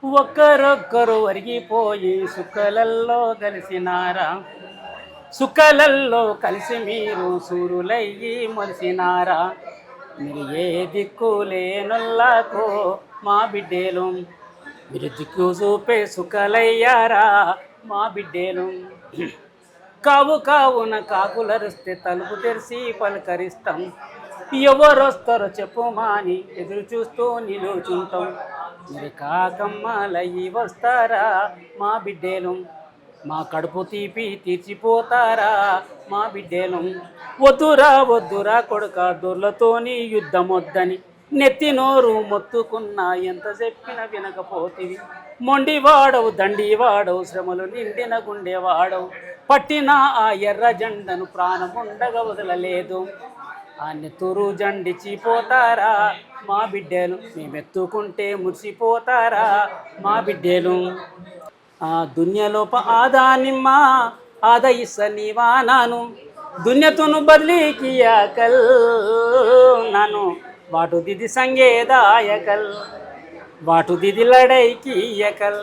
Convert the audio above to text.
ఒక్కరొక్కరు ఒరిగిపోయి సుక్కలల్లో కలిసినారా, సుక్కలల్లో కలిసి మీరు సూరులయ్యి మలిసినారా. మీరు ఏ దిక్కు లేనొల్లాకో మా బిడ్డేలు, మీరు దిక్కు చూపే సుఖలయ్యారా మా బిడ్డేలు. కావు కావున కాకులరిస్తే తలుపు తెరిచి పలకరిస్తాం, ఎవరొస్తారో చెప్పుమాని ఎదురు చూస్తూ నిలుచుంటాం. మీరు కాకమ్మలయ్యి వస్తారా మా బిడ్డేలు, మా కడుపు తీపి తీర్చిపోతారా మా బిడ్డేలు. వద్దురా వద్దురా కొడుక దొర్లతోని యుద్ధం వద్దని నెత్తి నోరు మొత్తుకున్నా ఎంత చెప్పిన వినకపోతివి. మొండివాడవు దండివాడవు శ్రమలు నిండిన గుండెవాడవు, పట్టిన ఆ ఎర్ర జెండను ప్రాణముండగా వదలలేదు. ఆ నెత్తురు జండిచిపోతారా మా బిడ్డలు, మేమెత్తుకుంటే మురిసిపోతారా మా బిడ్డలు. ఆ దున్యలోప ఆదానిమ్మ ఆదయిస్స నీవానాను, దున్యతును బదిలీకియాకల్ నాను వాటు దిది సంగేదాయకల్, వాటు దిది లడైకియకల్.